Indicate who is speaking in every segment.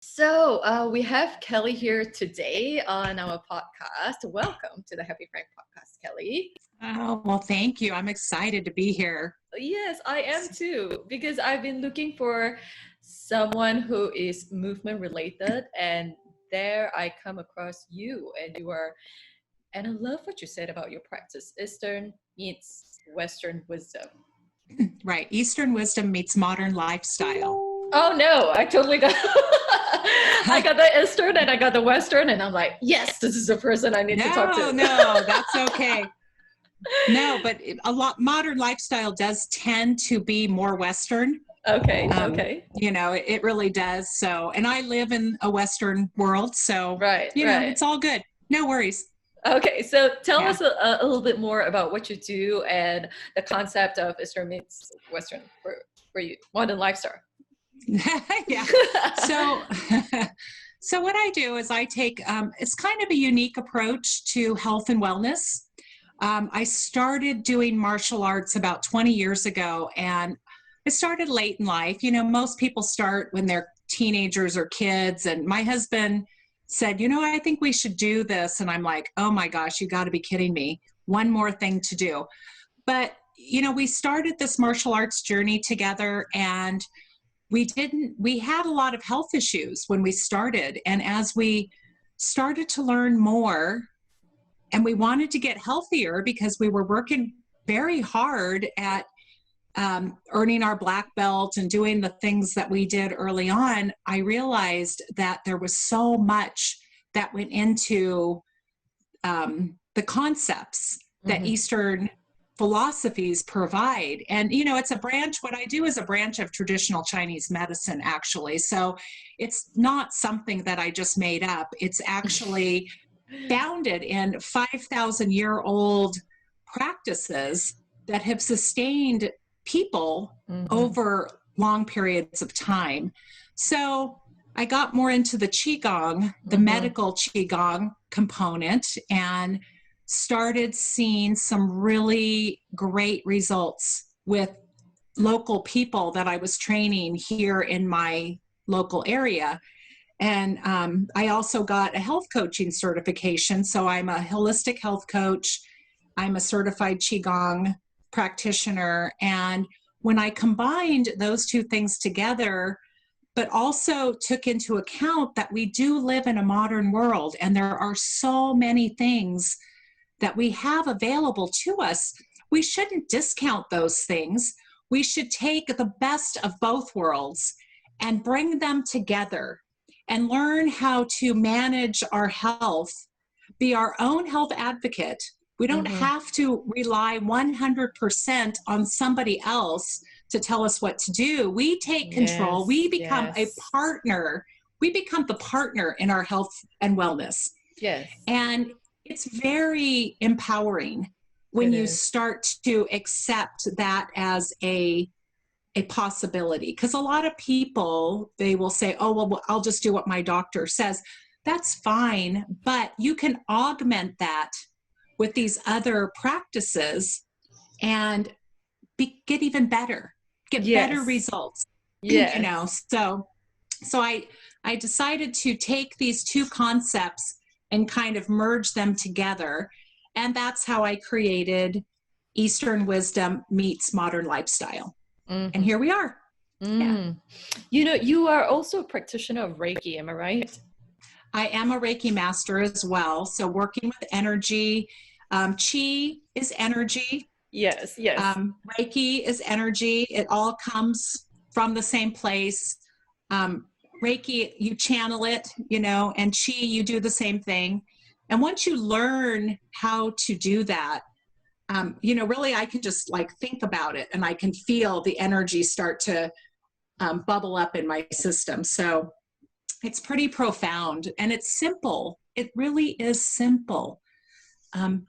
Speaker 1: We have Kelly here today on our podcast. Welcome to the Happy Frank podcast, Kelly.
Speaker 2: Oh, well, thank you. I'm excited to be here.
Speaker 1: Yes, I am too, because I've been looking for someone who is movement related, and there I come across you, and I love what you said about your practice. Eastern meets Western wisdom.
Speaker 2: Right. Eastern wisdom meets modern lifestyle.
Speaker 1: Oh no, I totally got I got the Eastern and I got the Western, and I'm like, yes, this is the person I need to talk to.
Speaker 2: No, that's okay. No, but modern lifestyle does tend to be more Western.
Speaker 1: Okay.
Speaker 2: It really does. So, and I live in a Western world, so,
Speaker 1: Right.
Speaker 2: it's all good. No worries.
Speaker 1: Okay, so tell us a little bit more about what you do and the concept of Eastern meets Western for you, modern lifestyle.
Speaker 2: Yeah. So what I do is I take, it's kind of a unique approach to health and wellness. I started doing martial arts about 20 years ago, and I started late in life. Most people start when they're teenagers or kids, and my husband said, I think we should do this. And I'm like, oh my gosh, you got to be kidding me. One more thing to do. But, we started this martial arts journey together, and we had a lot of health issues when we started. And as we started to learn more, and we wanted to get healthier because we were working very hard at earning our black belt and doing the things that we did early on, I realized that there was so much that went into the concepts that Eastern philosophies provide. And, it's a branch, what I do is a branch of traditional Chinese medicine, actually. So it's not something that I just made up. It's actually founded in 5,000-year-old practices that have sustained people over long periods of time. So I got more into the Qigong, the medical Qigong component, and started seeing some really great results with local people that I was training here in my local area. And I also got a health coaching certification. So I'm a holistic health coach. I'm a certified Qigong practitioner. And when I combined those two things together, but also took into account that we do live in a modern world, and there are so many things that we have available to us, we shouldn't discount those things. We should take the best of both worlds and bring them together and learn how to manage our health, be our own health advocate. We don't have to rely 100% on somebody else to tell us what to do. We take control. We become a partner. We become the partner in our health and wellness.
Speaker 1: Yes.
Speaker 2: And it's very empowering when you start to accept that as a possibility. Because a lot of people, they will say, oh, well, I'll just do what my doctor says. That's fine, but you can augment that with these other practices and get even better, get better results.
Speaker 1: Yes.
Speaker 2: So I decided to take these two concepts and kind of merge them together. And that's how I created Eastern Wisdom meets Modern Lifestyle. And here we are. Yeah.
Speaker 1: You are also a practitioner of Reiki, am I right?
Speaker 2: I am a Reiki Master as well. So working with energy, Qi is energy.
Speaker 1: Yes.
Speaker 2: Reiki is energy. It all comes from the same place. Reiki, you channel it, and Qi, you do the same thing. And once you learn how to do that, really I can just think about it, and I can feel the energy start to bubble up in my system. So it's pretty profound, and it's simple. It really is simple.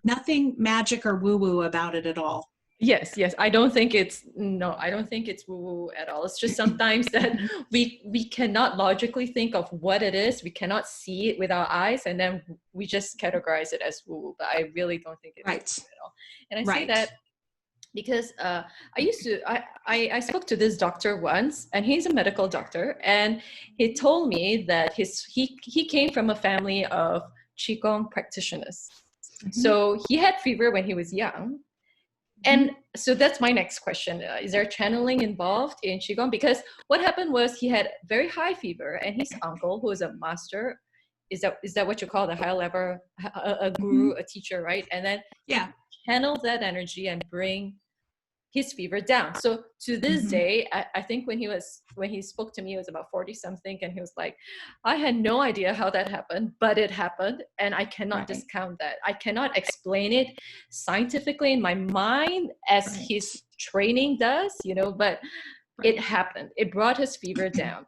Speaker 2: Nothing magic or woo-woo about it at all.
Speaker 1: Yes. I don't think it's woo-woo at all. It's just sometimes that we cannot logically think of what it is. We cannot see it with our eyes, and then we just categorize it as woo-woo. But I really don't think it's woo-woo at all. And I say that because I spoke to this doctor once, and he's a medical doctor, and he told me that he came from a family of Qigong practitioners. So he had fever when he was young. And so that's my next question. Is there channeling involved in Qigong? Because what happened was he had very high fever, and his uncle, who is a master, is that what you call the high level, a guru, a teacher, right? And then channel that energy and bring his fever down. So to this day, I think when he spoke to me, it was about 40 something, and he was like, I had no idea how that happened, but it happened, and I cannot discount that. I cannot explain it scientifically in my mind as his training does, but it happened. It brought his fever down.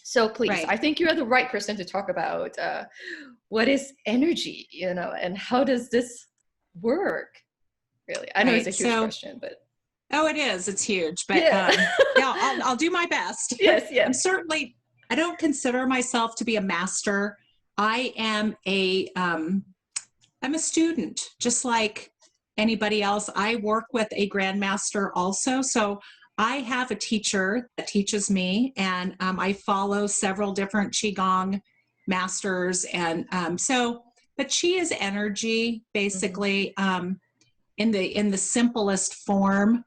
Speaker 1: So please, I think you're the right person to talk about what is energy, and how does this work, really? I know it's a huge question, but.
Speaker 2: Oh, it is. It's huge. But I'll do my best.
Speaker 1: Yes.
Speaker 2: I don't consider myself to be a master. I am I'm a student, just like anybody else. I work with a grandmaster also. So I have a teacher that teaches me, and I follow several different Qigong masters. And but Qi is energy, basically, in the simplest form.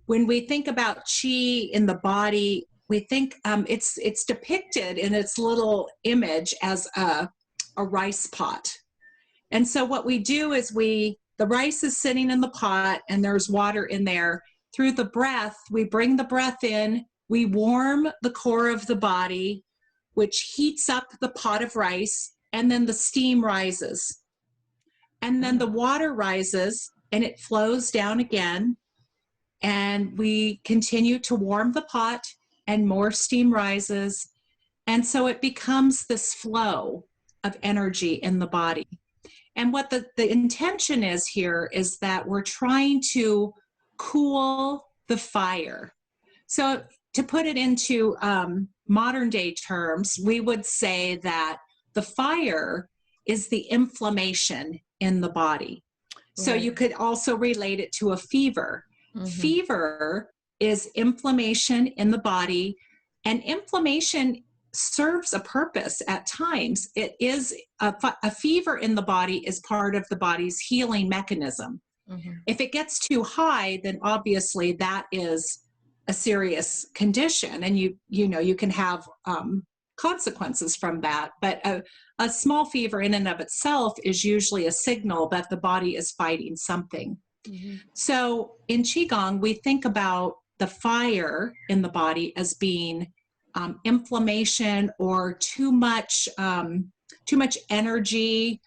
Speaker 2: When we think about Qi in the body, we think it's depicted in its little image as a rice pot. And so what we do is the rice is sitting in the pot, and there's water in there. Through the breath, we bring the breath in, we warm the core of the body, which heats up the pot of rice, and then the steam rises. And then the water rises, and it flows down again. And we continue to warm the pot, and more steam rises. And so it becomes this flow of energy in the body. And what the intention is here is that we're trying to cool the fire. So to put it into modern day terms, we would say that the fire is the inflammation in the body. So you could also relate it to a fever. Fever is inflammation in the body, and inflammation serves a purpose at times. It is a fever in the body is part of the body's healing mechanism. If it gets too high, then obviously that is a serious condition, and you can have consequences from that. But a small fever in and of itself is usually a signal that the body is fighting something. So in Qigong, we think about the fire in the body as being inflammation or too much energy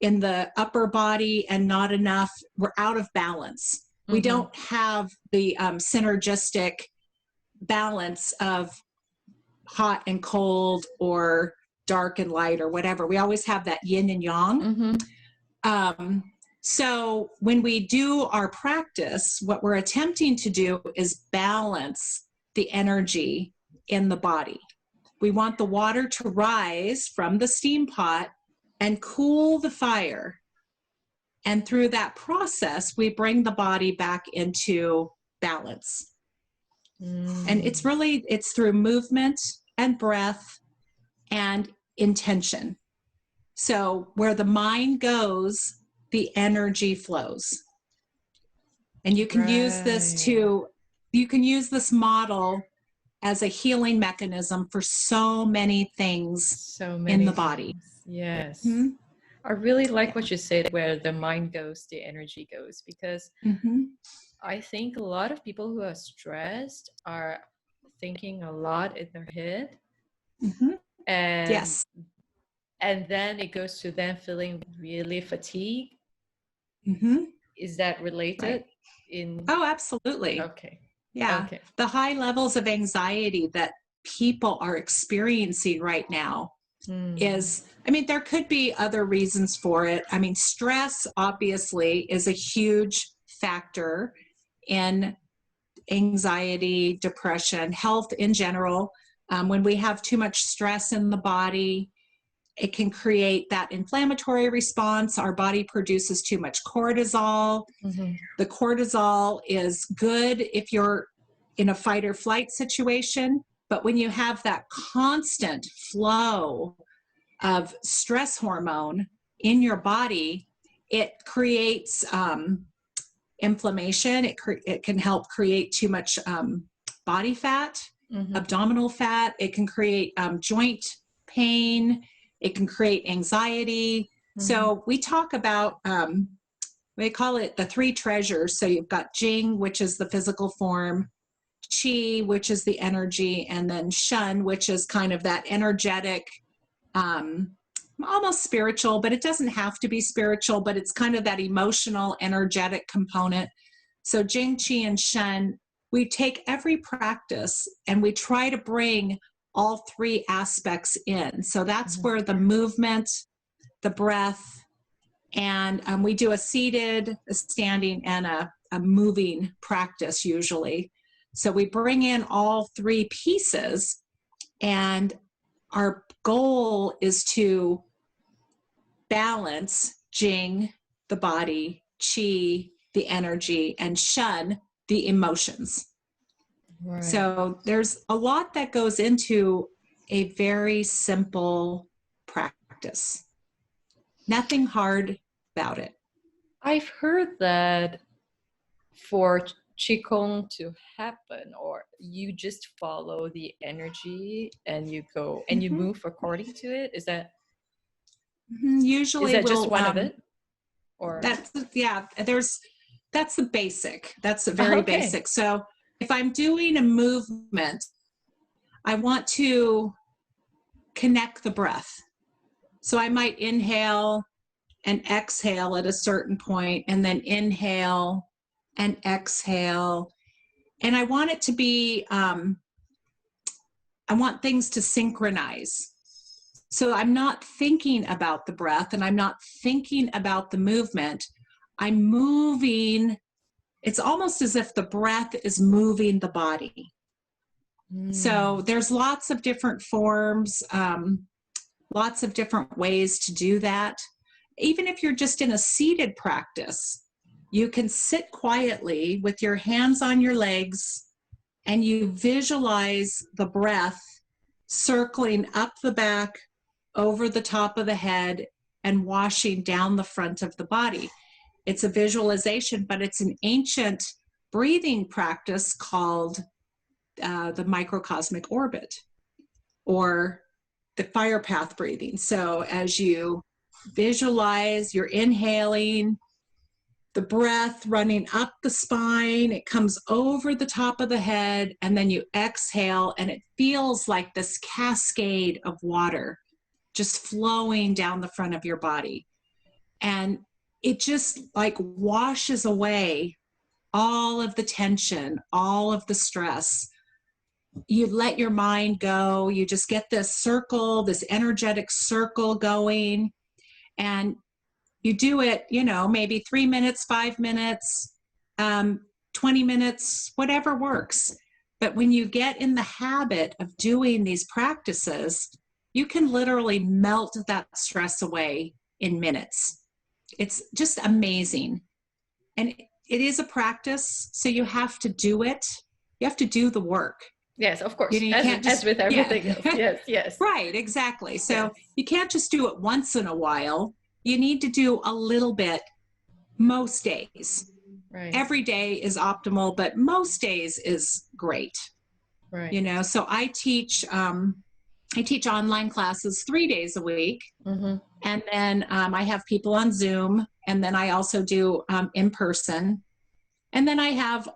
Speaker 2: in the upper body and not enough. We're out of balance. We don't have the synergistic balance of hot and cold or dark and light or whatever. We always have that yin and yang. So when we do our practice, what we're attempting to do is balance the energy in the body. We want the water to rise from the steam pot and cool the fire. And through that process, we bring the body back into balance. And it's through movement and breath and intention. So where the mind goes, the energy flows. And you can use this model as a healing mechanism for so many things in the body.
Speaker 1: Yes. I really like what you said, where the mind goes, the energy goes, because I think a lot of people who are stressed are thinking a lot in their head. And then it goes to them feeling really fatigued. Is that related?
Speaker 2: Oh, absolutely.
Speaker 1: Okay.
Speaker 2: Yeah.
Speaker 1: Okay.
Speaker 2: The high levels of anxiety that people are experiencing right now there could be other reasons for it. Stress obviously is a huge factor in anxiety, depression, health in general. When we have too much stress in the body, It can create that inflammatory response. Our body produces too much cortisol.
Speaker 1: Mm-hmm.
Speaker 2: The cortisol is good if you're in a fight or flight situation, but when you have that constant flow of stress hormone in your body, it creates inflammation. It can help create too much body fat,
Speaker 1: Mm-hmm.
Speaker 2: abdominal fat. It can create joint pain. It can create anxiety.
Speaker 1: Mm-hmm.
Speaker 2: So we talk about, we call it the three treasures. So you've got Jing, which is the physical form, Qi, which is the energy, and then Shun, which is kind of that energetic, almost spiritual, but it doesn't have to be spiritual, but it's kind of that emotional, energetic component. So Jing, Qi, and Shun, we take every practice and we try to bring all three aspects in. So that's
Speaker 1: Mm-hmm.
Speaker 2: where the movement, the breath, and we do a seated, a standing, and a moving practice usually. So we bring in all three pieces, and our goal is to balance Jing, the body, Qi, the energy, and Shun, the emotions.
Speaker 1: Right.
Speaker 2: So there's a lot that goes into a very simple practice. Nothing hard about it.
Speaker 1: I've heard that for Qigong to happen, or you just follow the energy and you go and you
Speaker 2: Mhm.
Speaker 1: move according to it. Is that
Speaker 2: Usually
Speaker 1: just
Speaker 2: we'll,
Speaker 1: one of it? Or
Speaker 2: that's the basic. That's the very
Speaker 1: okay.
Speaker 2: basic. So if I'm doing a movement, I want to connect the breath. So I might inhale and exhale at a certain point, and then inhale and exhale. And I want it to be, I want things to synchronize. So I'm not thinking about the breath and I'm not thinking about the movement. I'm moving. It's almost as if the breath is moving the body. So there's lots of different forms, lots of different ways to do that. Even if you're just in a seated practice, you can sit quietly with your hands on your legs and you visualize the breath circling up the back, over the top of the head, and washing down the front of the body. It's a visualization, but it's an ancient breathing practice called the microcosmic orbit or the fire path breathing. So as you visualize, you're inhaling, the breath running up the spine, it comes over the top of the head, and then you exhale, and it feels like this cascade of water just flowing down the front of your body. And it just like washes away all of the tension, all of the stress. You let your mind go. You just get this circle, this energetic circle going. And you do it, maybe 3 minutes, 5 minutes, 20 minutes, whatever works. But when you get in the habit of doing these practices, you can literally melt that stress away in minutes. It's just amazing. And it is a practice, so you have to do it. You have to do the work.
Speaker 1: Yes, of course.
Speaker 2: You
Speaker 1: can't just, as with everything else. Yes, yes.
Speaker 2: Right, exactly. So
Speaker 1: yes.
Speaker 2: You can't just do it once in a while. You need to do a little bit most days.
Speaker 1: Right.
Speaker 2: Every day is optimal, but most days is great.
Speaker 1: Right.
Speaker 2: So I teach online classes 3 days a week.
Speaker 1: Mm-hmm.
Speaker 2: And then I have people on Zoom, and then I also do in person. And then I have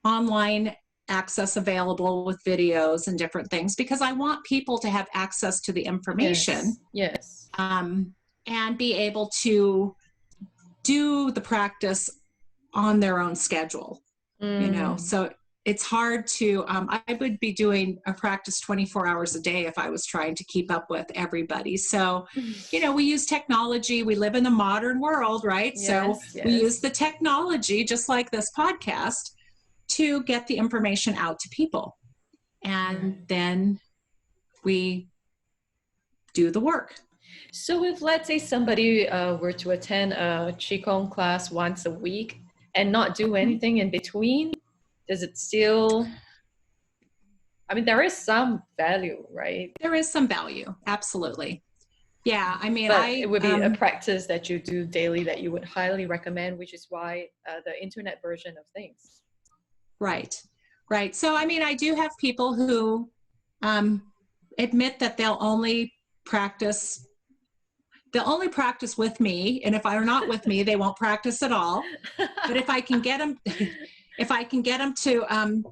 Speaker 2: online access available with videos and different things because I want people to have access to the information.
Speaker 1: Yes.
Speaker 2: And be able to do the practice on their own schedule. So it's hard to, I would be doing a practice 24 hours a day if I was trying to keep up with everybody. So, we use technology. We live in a modern world, right?
Speaker 1: Yes,
Speaker 2: so
Speaker 1: yes.
Speaker 2: We use the technology, just like this podcast, to get the information out to people. And then we do the work.
Speaker 1: So if, let's say, somebody were to attend a Qigong class once a week and not do anything in between, does it still, I mean, there is some value, right?
Speaker 2: There is some value, absolutely. Yeah, I mean,
Speaker 1: But it would be a practice that you do daily that you would highly recommend, which is why the internet version of things.
Speaker 2: right, right. So, I mean, I do have people who admit that they'll only practice with me, and if they're not with me, they won't practice at all. But if I can get them, to,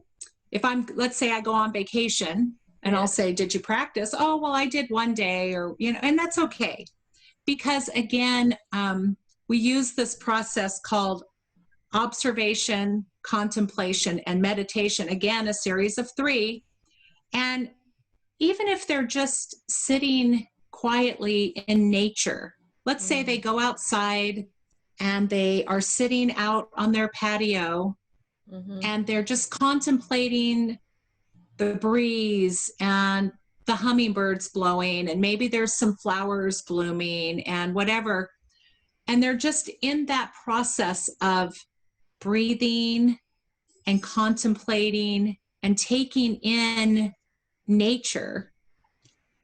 Speaker 2: if I'm, let's say I go on vacation and I'll say, did you practice? Oh, well, I did one day, or, you know, and that's okay. Because again, we use this process called observation, contemplation, and meditation. Again, a series of 3. And even if they're just sitting quietly in nature, let's say they go outside and they are sitting out on their patio and they're just contemplating the breeze and the hummingbirds blowing, and maybe there's some flowers blooming and whatever. And they're just in that process of breathing and contemplating and taking in nature.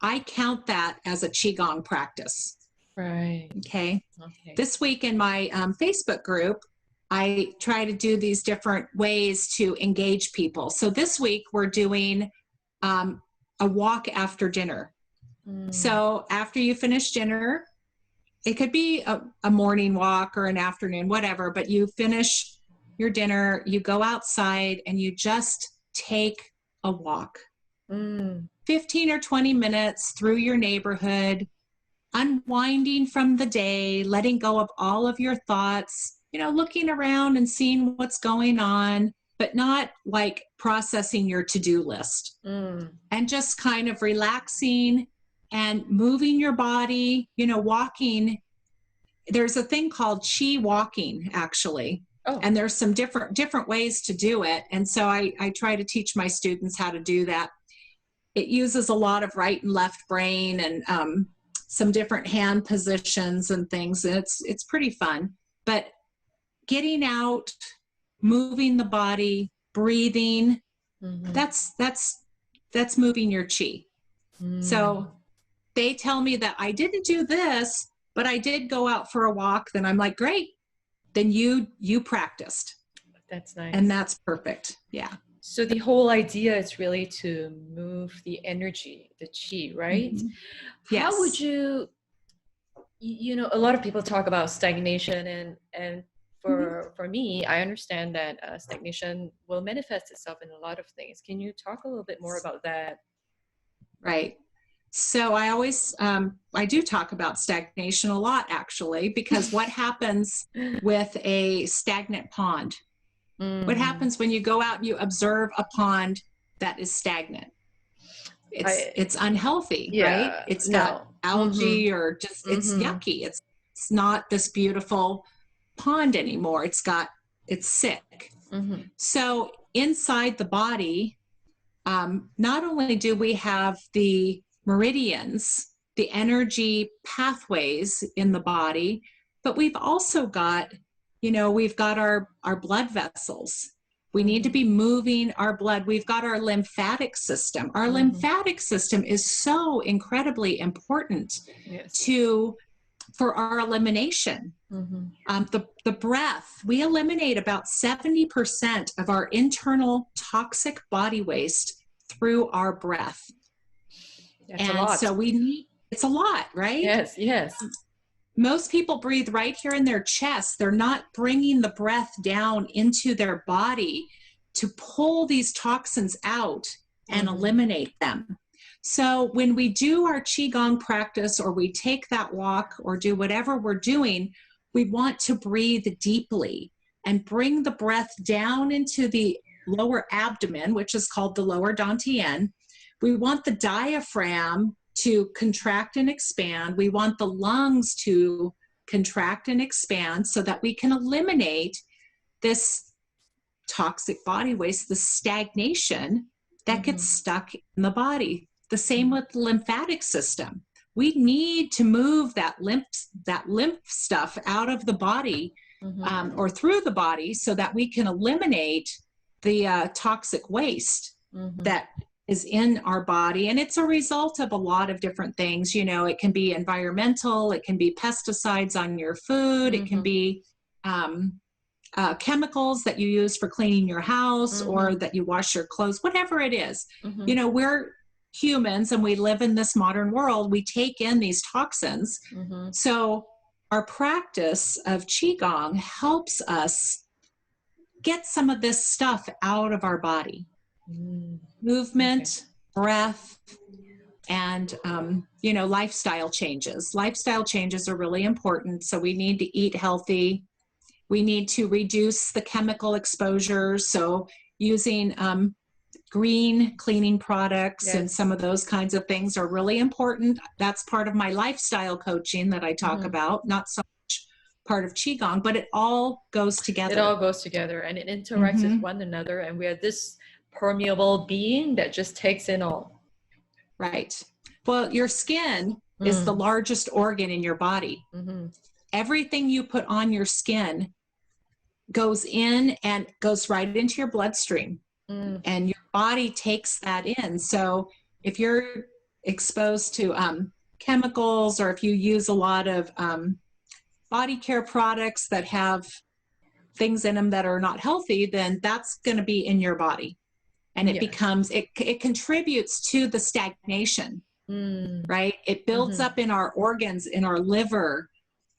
Speaker 2: I count that as a Qigong practice.
Speaker 1: Right.
Speaker 2: Okay. This week in my Facebook group, I try to do these different ways to engage people. So this week we're doing a walk after dinner. So after you finish dinner, it could be a morning walk or an afternoon, whatever, but you finish your dinner, you go outside and you just take a walk. 15 or 20 minutes through your neighborhood, unwinding from the day, letting go of all of your thoughts, you know, looking around and seeing what's going on, but not like processing your to-do list. And just kind of relaxing and moving your body, you know, walking. There's a thing called Qi walking, actually. And there's some different ways to do it. And so I try to teach my students how to do that. It uses a lot of right and left brain and some different hand positions and things. And it's pretty fun. But getting out, moving the body, breathing, that's moving your Qi. So they tell me that I didn't do this, but I did go out for a walk. Then I'm like, great. Then you practiced.
Speaker 1: That's nice.
Speaker 2: And that's perfect. Yeah.
Speaker 1: So the whole idea is really to move the energy, the Qi, right?
Speaker 2: Yes.
Speaker 1: How would you know, a lot of people talk about stagnation, and for me, I understand that stagnation will manifest itself in a lot of things. Can you talk a little bit more about that?
Speaker 2: Right. So I always, I do talk about stagnation a lot, actually, because what happens with a stagnant pond? What happens when you go out and you observe a pond that is stagnant? It's unhealthy, right? It's got algae or just, it's yucky. It's not this beautiful pond anymore. It's sick. So inside the body, not only do we have the meridians, the energy pathways in the body, but we've also got, you know, we've got our blood vessels. We need to be moving our blood. We've got our lymphatic system. Our lymphatic system is so incredibly important for our elimination. The breath, we eliminate about 70% of our internal toxic body waste through our breath.
Speaker 1: That's a lot.
Speaker 2: So it's a lot, right?
Speaker 1: Yes.
Speaker 2: Most people breathe right here in their chest. They're not bringing the breath down into their body to pull these toxins out and eliminate them. So when we do our Qigong practice, or we take that walk or do whatever we're doing, we want to breathe deeply and bring the breath down into the lower abdomen, which is called the lower dantian. We want the diaphragm to contract and expand. We want the lungs to contract and expand so that we can eliminate this toxic body waste, the stagnation that gets stuck in the body. The same with the lymphatic system. we need to move that lymph stuff out of the body, or through the body, so that we can eliminate the toxic waste that is in our body. And it's a result of a lot of different things. You know, it can be environmental, it can be pesticides on your food, it can be chemicals that you use for cleaning your house, or that you wash your clothes, whatever it is. You know, we're humans and we live in this modern world. We take in these toxins. So our practice of Qigong helps us get some of this stuff out of our body. Movement, breath, and, you know, lifestyle changes. Lifestyle changes are really important. So we need to eat healthy. We need to reduce the chemical exposure. So using green cleaning products and some of those kinds of things are really important. That's part of my lifestyle coaching that I talk about, not so much part of Qigong, but it all goes together.
Speaker 1: It all goes together and it interacts with one another. And we are this permeable being that just takes in all.
Speaker 2: Right. Well, your skin is the largest organ in your body. Everything you put on your skin goes in and goes right into your bloodstream. And your body takes that in. So if you're exposed to chemicals, or if you use a lot of body care products that have things in them that are not healthy, then that's going to be in your body. And it becomes, it contributes to the stagnation, right? It builds up in our organs, in our liver,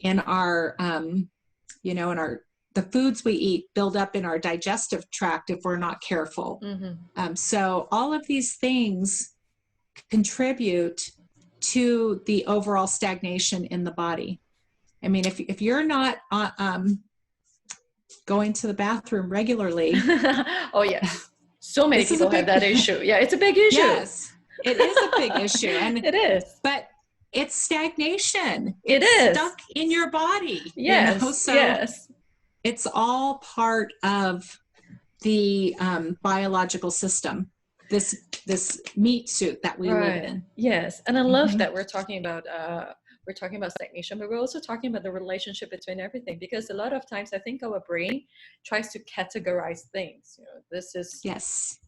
Speaker 2: in our, you know, in our, the foods we eat build up in our digestive tract if we're not careful. So all of these things contribute to the overall stagnation in the body. I mean, if you're not going to the bathroom regularly.
Speaker 1: Oh, yes. So many people have that issue. Yeah, it's a big issue.
Speaker 2: Yes, it is a big issue. And
Speaker 1: it is.
Speaker 2: But it's stagnation.
Speaker 1: It is
Speaker 2: stuck in your body.
Speaker 1: Yes.
Speaker 2: You know? So it's all part of the biological system, this meat suit that we live in.
Speaker 1: Yes. And I love that we're talking about stagnation, but we're also talking about the relationship between everything, because a lot of times I think our brain tries to categorize things. You know, this is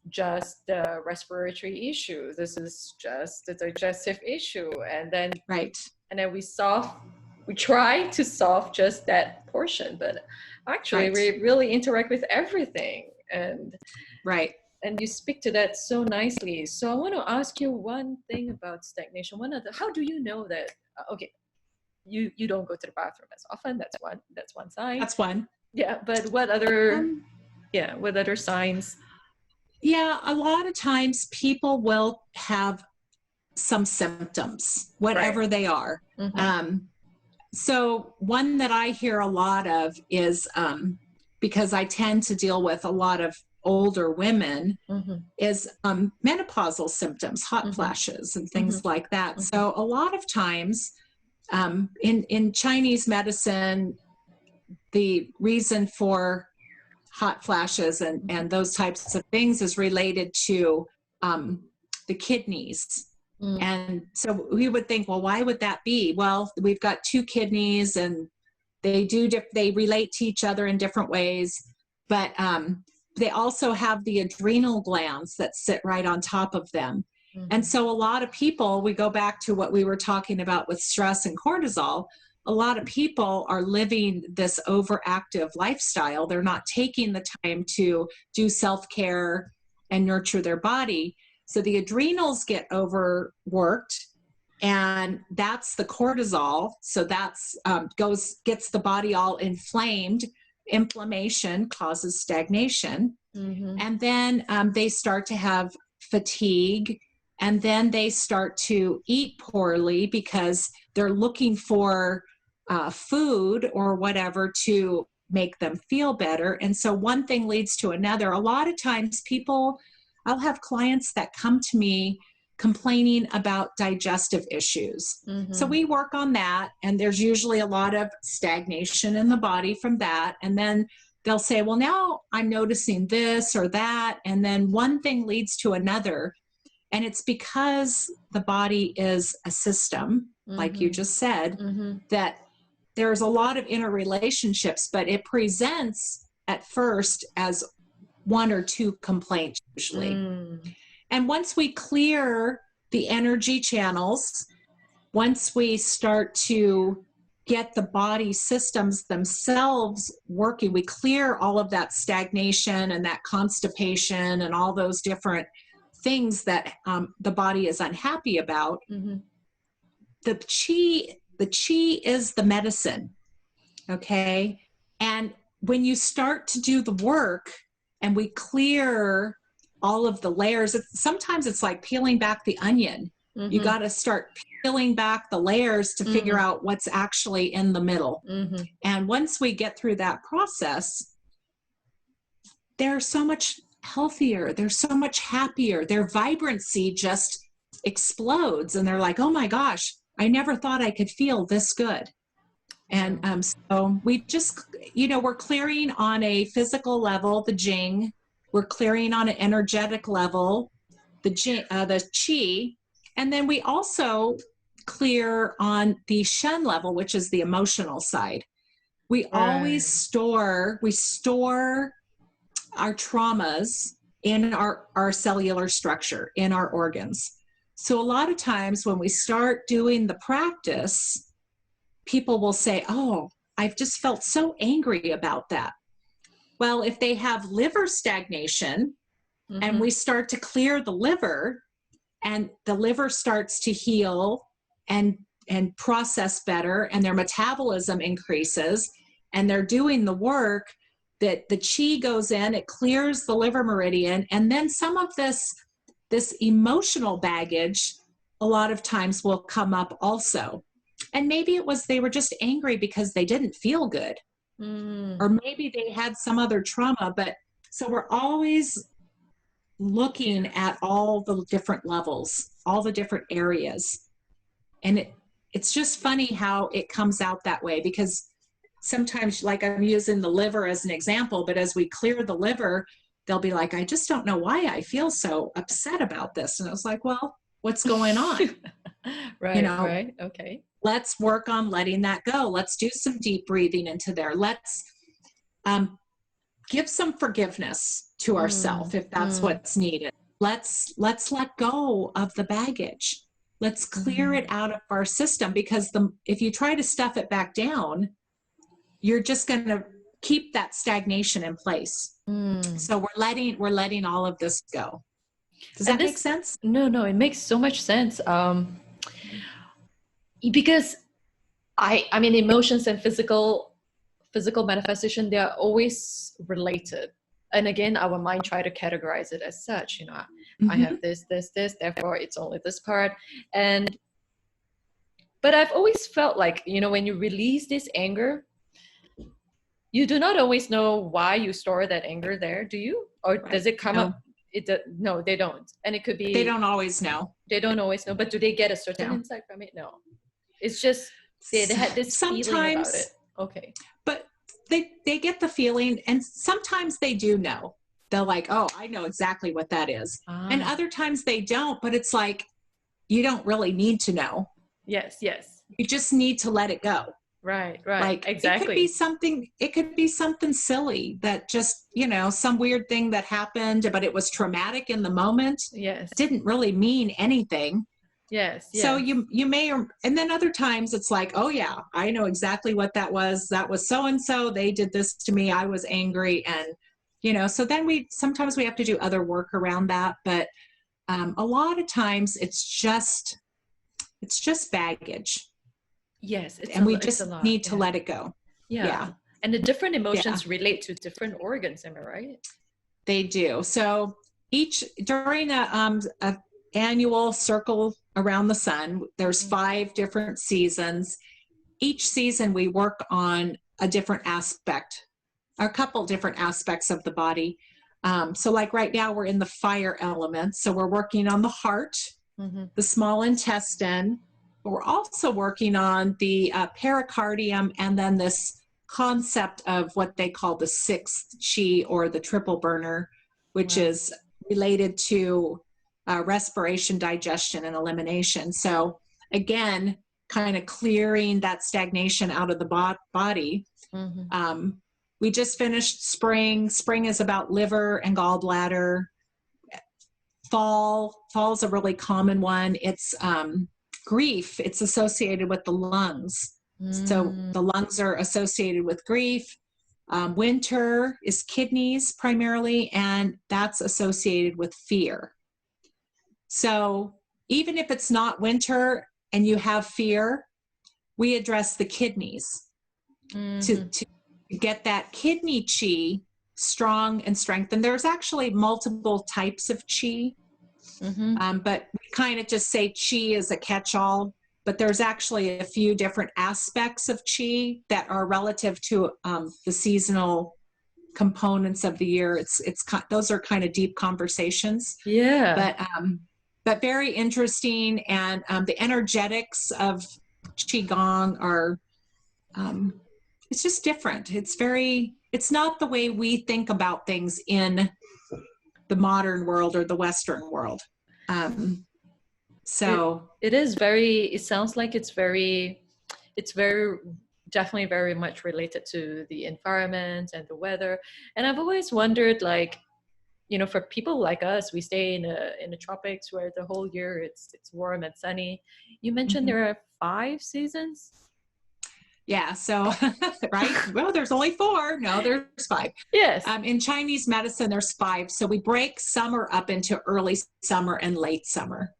Speaker 1: just a respiratory issue. This is just a digestive issue. And then and then we try to solve just that portion, but actually we really interact with everything. And and you speak to that so nicely. So I want to ask you one thing about stagnation. How do you know that okay, you don't go to the bathroom as often? That's one sign.
Speaker 2: That's one.
Speaker 1: Yeah, but what other what other signs?
Speaker 2: Yeah, a lot of times people will have some symptoms, whatever they are. So one that I hear a lot of is, because I tend to deal with a lot of older women, is menopausal symptoms, hot flashes and things like that. So a lot of times in Chinese medicine, the reason for hot flashes and those types of things is related to the kidneys. And so we would think, well, why would that be? Well, we've got two kidneys and they relate to each other in different ways, but they also have the adrenal glands that sit right on top of them. And so a lot of people, we go back to what we were talking about with stress and cortisol, a lot of people are living this overactive lifestyle. They're not taking the time to do self-care and nurture their body. So the adrenals get overworked, and that's the cortisol. So that's gets the body all inflamed. Inflammation causes stagnation. And then they start to have fatigue, and then they start to eat poorly because they're looking for food or whatever to make them feel better. And so one thing leads to another. A lot of times I'll have clients that come to me complaining about digestive issues. So we work on that, and there's usually a lot of stagnation in the body from that. And then they'll say, well, now I'm noticing this or that. And then one thing leads to another. And it's because the body is a system. like you just said,
Speaker 1: Mm-hmm.
Speaker 2: that there's a lot of interrelationships, but it presents at first as one or two complaints usually. And once we clear the energy channels, once we start to get the body systems themselves working, we clear all of that stagnation and that constipation and all those different things that the body is unhappy about.
Speaker 1: Mm-hmm.
Speaker 2: The chi is the medicine, okay? And when you start to do the work and we clear all of the layers, sometimes it's like peeling back the onion.
Speaker 1: Mm-hmm.
Speaker 2: You got to start peeling back the layers to figure out what's actually in the middle.
Speaker 1: Mm-hmm.
Speaker 2: And once we get through that process, they're so much healthier. They're so much happier. Their vibrancy just explodes. And they're like, oh my gosh, I never thought I could feel this good. And so we just, we're clearing on a physical level, the Jing. We're clearing on an energetic level, the Qi. And then we also clear on the Shen level, which is the emotional side. We always store our traumas in our cellular structure, in our organs. So a lot of times when we start doing the practice, people will say, oh, I've just felt so angry about that. Well, if they have liver stagnation and we start to clear the liver and the liver starts to heal and process better and their metabolism increases and they're doing the work, that the chi goes in, it clears the liver meridian, and then some of this emotional baggage a lot of times will come up also. And maybe it was they were just angry because they didn't feel good. Or maybe they had some other trauma. But so we're always looking at all the different levels, all the different areas. And it's just funny how it comes out that way, because sometimes, like I'm using the liver as an example, but as we clear the liver, they'll be like, I just don't know why I feel so upset about this. And I was like, well, what's going on?
Speaker 1: Right. Okay.
Speaker 2: Let's work on letting that go. Let's do some deep breathing into there. Let's give some forgiveness to ourselves if that's what's needed. Let's let go of the baggage. Let's clear it out of our system, because if you try to stuff it back down, you're just going to keep that stagnation in place. So we're letting all of this go. Does that make sense?
Speaker 1: No, it makes so much sense. Because I mean, emotions and physical manifestation, they are always related. And again, our mind try to categorize it as such, I have this, therefore it's only this part. But I've always felt like, when you release this anger, you do not always know why you store that anger there, do you? Or does it come up? No, they don't. And it could be...
Speaker 2: They don't always know.
Speaker 1: They don't always know. But do they get a certain insight from it? No. It's just they had this feeling about it. Okay. But
Speaker 2: they get the feeling, and sometimes they do know. They're like, oh, I know exactly what that is. And other times they don't, but it's like, you don't really need to know.
Speaker 1: Yes.
Speaker 2: You just need to let it go.
Speaker 1: Right.
Speaker 2: Like,
Speaker 1: exactly.
Speaker 2: It could be something silly that just, some weird thing that happened, but it was traumatic in the moment.
Speaker 1: Yes.
Speaker 2: It didn't really mean anything.
Speaker 1: Yes.
Speaker 2: So you may, and then other times it's like, oh yeah, I know exactly what that was. That was so-and-so. They did this to me. I was angry. And, so then sometimes we have to do other work around that. But a lot of times it's just baggage.
Speaker 1: Yes.
Speaker 2: And we just need to let it go.
Speaker 1: Yeah. And the different emotions relate to different organs. Am I right?
Speaker 2: They do. So during a annual circle around the sun, there's 5 different seasons. Each season we work on a different aspect, a couple different aspects of the body. So like right now we're in the fire element. So we're working on the heart, the small intestine, but we're also working on the pericardium, and then this concept of what they call the 6th chi, or the triple burner, which is related to respiration, digestion, and elimination. So again, kind of clearing that stagnation out of the body.
Speaker 1: Mm-hmm.
Speaker 2: We just finished spring. Spring is about liver and gallbladder. Fall's a really common one. It's grief. It's associated with the lungs. So the lungs are associated with grief. Winter is kidneys primarily, and that's associated with fear. So even if it's not winter and you have fear, we address the kidneys to get that kidney chi strong and strengthened. There's actually multiple types of chi, but we kind of just say chi as a catch-all, but there's actually a few different aspects of chi that are relative to the seasonal components of the year. Those are kind of deep conversations.
Speaker 1: Yeah.
Speaker 2: But very interesting. And the energetics of Qigong are, it's just different. It's not the way we think about things in the modern world or the Western world. So
Speaker 1: it sounds like it's very definitely very much related to the environment and the weather. And I've always wondered, like, for people like us, we stay in the tropics where the whole year it's warm and sunny. You mentioned there are 5 seasons.
Speaker 2: Yeah. So, right. Well, there's only 4. No, there's 5.
Speaker 1: Yes.
Speaker 2: In Chinese medicine, there's 5. So we break summer up into early summer and late summer.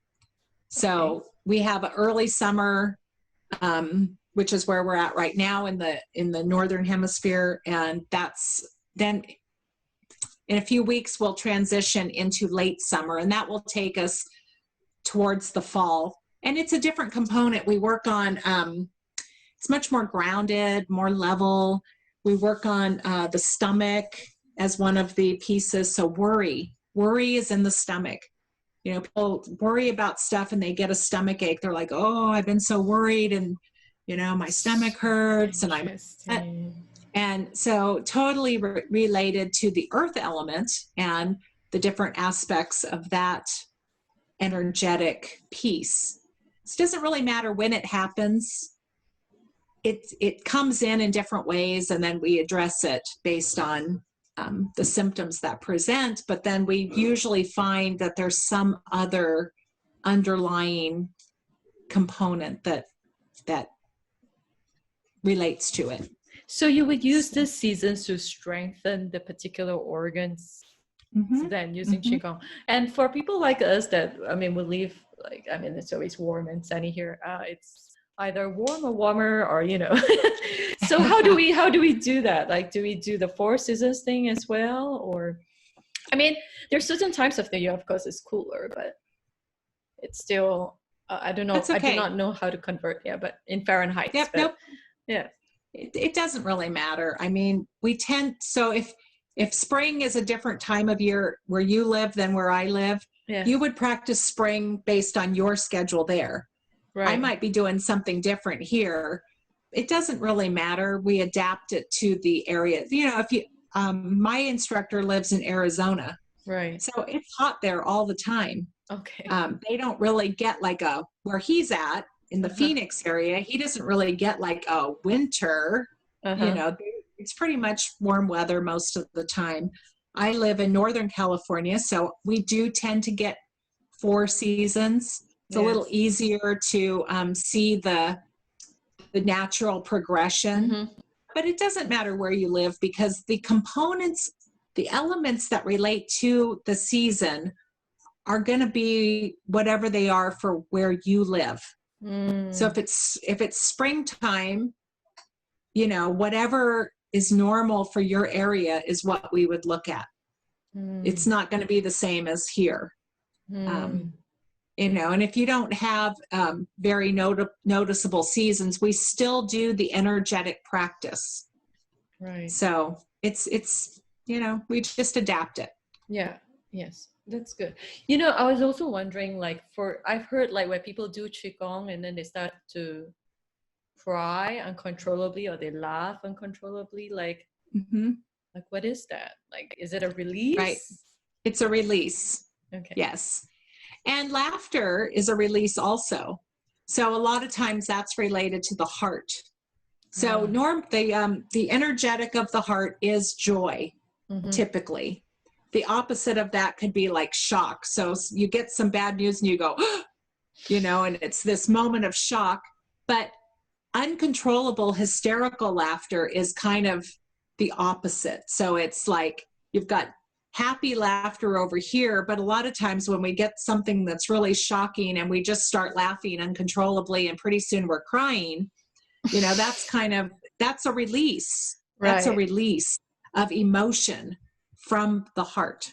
Speaker 2: So we have an early summer, which is where we're at right now in the Northern Hemisphere. And that's then in a few weeks, we'll transition into late summer, and that will take us towards the fall. And it's a different component. We work on, it's much more grounded, more level. We work on the stomach as one of the pieces. So worry is in the stomach. People worry about stuff and they get a stomach ache. They're like, oh, I've been so worried, and my stomach hurts, and so totally related to the earth element and the different aspects of that energetic piece. It doesn't really matter when it happens. It comes in different ways, and then we address it based on the symptoms that present. But then we usually find that there's some other underlying component that relates to it.
Speaker 1: So you would use these seasons to strengthen the particular organs, then using Qigong. And for people like us that, we live, it's always warm and sunny here. It's either warm or warmer, or, So how do we do that? Like, do we do the 4 seasons thing as well? Or, there's certain times of the year, of course, it's cooler, but it's still, I don't know.
Speaker 2: Okay.
Speaker 1: I do not know how to convert. Yeah, but in Fahrenheit.
Speaker 2: Yep.
Speaker 1: But,
Speaker 2: nope.
Speaker 1: Yeah.
Speaker 2: It doesn't really matter. So if spring is a different time of year where you live than where I live, you would practice spring based on your schedule there. Right. I might be doing something different here. It doesn't really matter. We adapt it to the area. My instructor lives in Arizona.
Speaker 1: Right.
Speaker 2: So it's hot there all the time.
Speaker 1: Okay.
Speaker 2: They don't really get where he's at in the Phoenix area. He doesn't really get a winter. It's pretty much warm weather most of the time. I live in Northern California, so we do tend to get 4 seasons. It's a little easier to see the natural progression. But it doesn't matter where you live, because the components, the elements that relate to the season are going to be whatever they are for where you live. So if it's springtime, whatever is normal for your area is what we would look at. It's not going to be the same as here. And if you don't have very noticeable seasons, we still do the energetic practice. Right. So it's we just adapt it.
Speaker 1: Yeah. Yes. That's good. I was also wondering, I've heard where people do Qigong and then they start to cry uncontrollably or they laugh uncontrollably. What is that? Is it a release?
Speaker 2: Right. It's a release.
Speaker 1: Okay.
Speaker 2: Yes. And laughter is a release also. So a lot of times that's related to the heart. So the energetic of the heart is joy, typically. The opposite of that could be like shock. So you get some bad news and you go, you know, and it's this moment of shock. But uncontrollable hysterical laughter is kind of the opposite. So it's like you've got happy laughter over here, but a lot of times when we get something that's really shocking and we just start laughing uncontrollably and pretty soon we're crying, you know, that's a release. That's a release of emotion from the heart.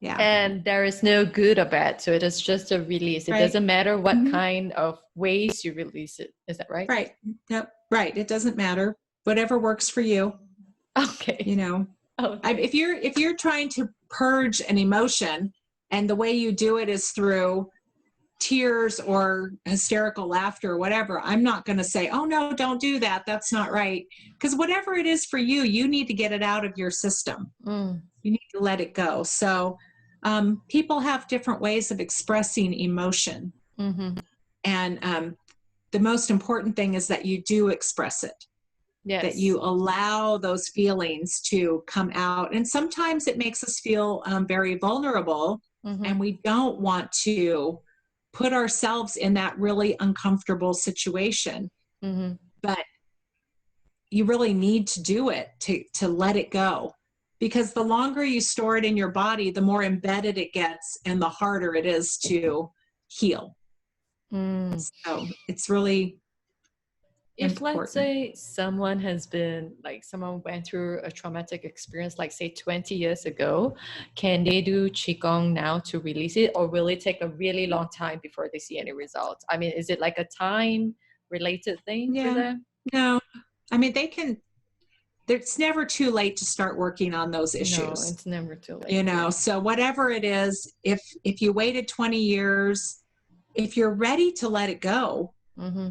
Speaker 2: Yeah.
Speaker 1: And there is no good or bad. So it is just a release. It doesn't matter what kind of ways you release it. Is that right?
Speaker 2: Right. Yep. Right. It doesn't matter. Whatever works for you.
Speaker 1: Okay.
Speaker 2: You know,
Speaker 1: okay.
Speaker 2: If you're trying to purge an emotion and the way you do it is through tears or hysterical laughter or whatever, I'm not going to say, oh no, don't do that. That's not right. Because whatever it is for you, you need to get it out of your system. You need to let it go. So people have different ways of expressing emotion. And the most important thing is that you do express it. Yes. That you allow those feelings to come out. And sometimes it makes us feel very vulnerable, and we don't want to put ourselves in that really uncomfortable situation. But you really need to do it to let it go. Because the longer you store it in your body, the more embedded it gets and the harder it is to heal. So it's really important.
Speaker 1: Let's say someone went through a traumatic experience, like say 20 years ago, can they do Qigong now to release it, or will it take a really long time before they see any results? I mean, is it like a time related thing for them?
Speaker 2: No, I mean, it's never too late to start working on those issues.
Speaker 1: No, it's never too late.
Speaker 2: You know, so whatever it is, if you waited 20 years, if you're ready to let it go,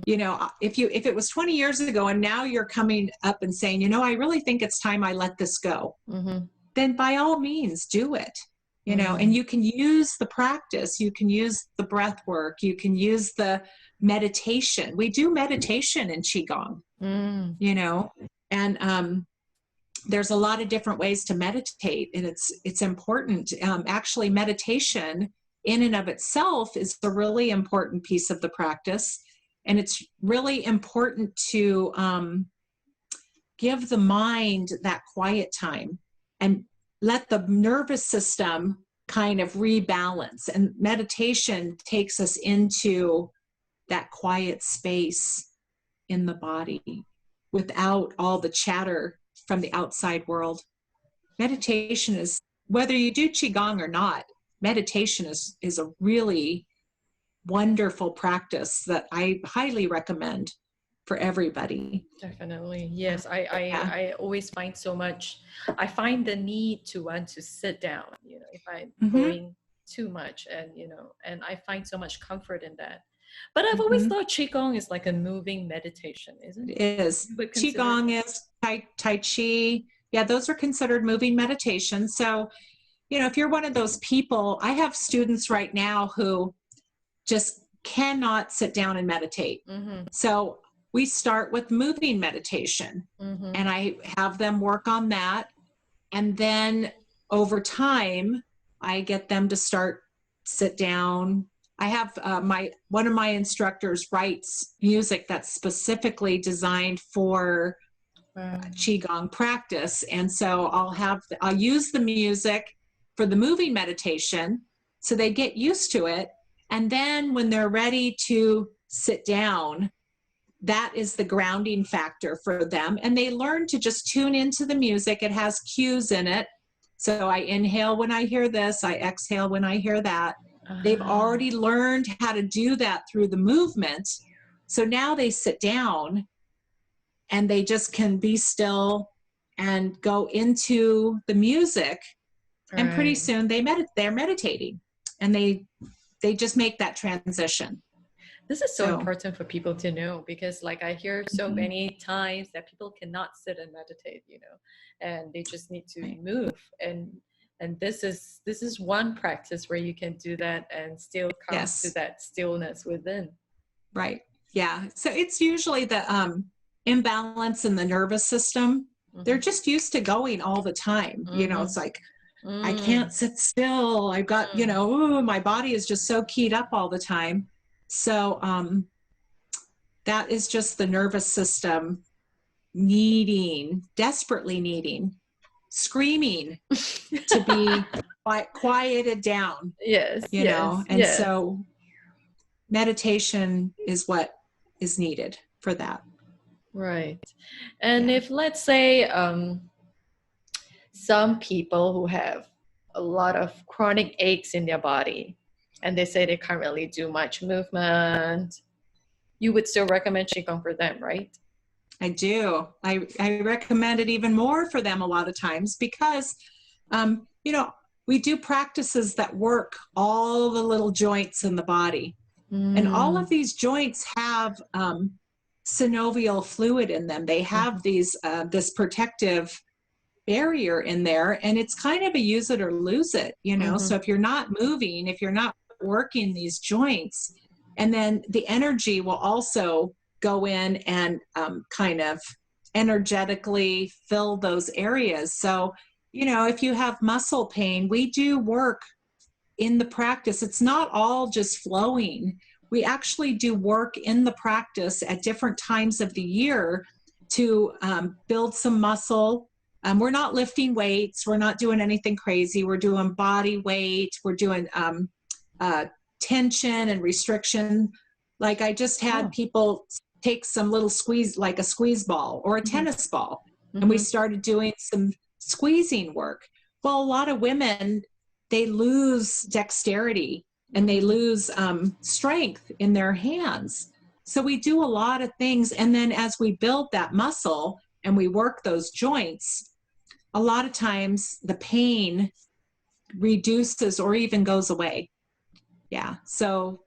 Speaker 2: you know, if it was 20 years ago and now you're coming up and saying, you know, I really think it's time I let this go, then by all means do it, you know, and you can use the practice, you can use the breath work, you can use the meditation. We do meditation in Qigong, you know, and there's a lot of different ways to meditate, and it's important. Actually, meditation in and of itself is a really important piece of the practice. And it's really important to give the mind that quiet time and let the nervous system kind of rebalance. And meditation takes us into that quiet space in the body without all the chatter from the outside world. Meditation is, whether you do Qigong or not, meditation is a really wonderful practice that I highly recommend for everybody.
Speaker 1: Definitely. Yes. I always find I find the need to want to sit down, you know, if I'm going too much, and, you know, and I find so much comfort in that. But I've always thought Qigong is like a moving meditation, isn't it?
Speaker 2: It is. Qigong is, Tai Chi. Yeah, those are considered moving meditations. So, you know, if you're one of those people, I have students right now who just cannot sit down and meditate. So we start with moving meditation, and I have them work on that. And then over time, I get them to sit down. I have one of my instructors writes music that's specifically designed for Qigong practice. And so I'll use the music for the moving meditation so they get used to it. And then when they're ready to sit down, that is the grounding factor for them. And they learn to just tune into the music. It has cues in it. So I inhale when I hear this, I exhale when I hear that. They've already learned how to do that through the movement. So now they sit down and they just can be still and go into the music. Right. And pretty soon they're meditating, and they just make that transition.
Speaker 1: This is so important for people to know, because like I hear so many times that people cannot sit and meditate, you know, and they just need to move. And this is one practice where you can do that and still come to that stillness within.
Speaker 2: Right. Yeah. So it's usually the imbalance in the nervous system. They're just used to going all the time. You know,
Speaker 1: Mm-hmm.
Speaker 2: it's like, I
Speaker 1: Mm,
Speaker 2: can't sit still. I've got, you
Speaker 1: mm.
Speaker 2: know, ooh, my body is just so keyed up all the time. So that is just the nervous system desperately needing, screaming to be quieted down,
Speaker 1: Yes,
Speaker 2: you know.
Speaker 1: yes,
Speaker 2: And
Speaker 1: yes.
Speaker 2: so meditation is what is needed for that.
Speaker 1: Right. And
Speaker 2: Yeah.
Speaker 1: if let's say some people who have a lot of chronic aches in their body and they say they can't really do much movement, you would still recommend Qigong for them, right?
Speaker 2: I do. I recommend it even more for them a lot of times because, you know, we do practices that work all the little joints in the body. And all
Speaker 1: Mm,
Speaker 2: of these joints have synovial fluid in them. They have
Speaker 1: mhm,
Speaker 2: this protective barrier in there, and it's kind of a use it or lose it, you know. So
Speaker 1: mhm,
Speaker 2: if you're not moving, if you're not working these joints, and then the energy will also go in and kind of energetically fill those areas. So, you know, if you have muscle pain, we do work in the practice. It's not all just flowing. We actually do work in the practice at different times of the year to build some muscle. We're not lifting weights. We're not doing anything crazy. We're doing body weight. We're doing uh, tension and restriction. Like I just had
Speaker 1: oh,
Speaker 2: people take some little squeeze, like a squeeze ball or a
Speaker 1: mhm,
Speaker 2: tennis ball, and we
Speaker 1: mhm,
Speaker 2: started doing some squeezing work. Well, a lot of women, they lose dexterity and they
Speaker 1: mhm,
Speaker 2: lose strength in their hands. So we do a lot of things. And then as we build that muscle and we work those joints, a lot of times the pain reduces or even goes away. Yeah. So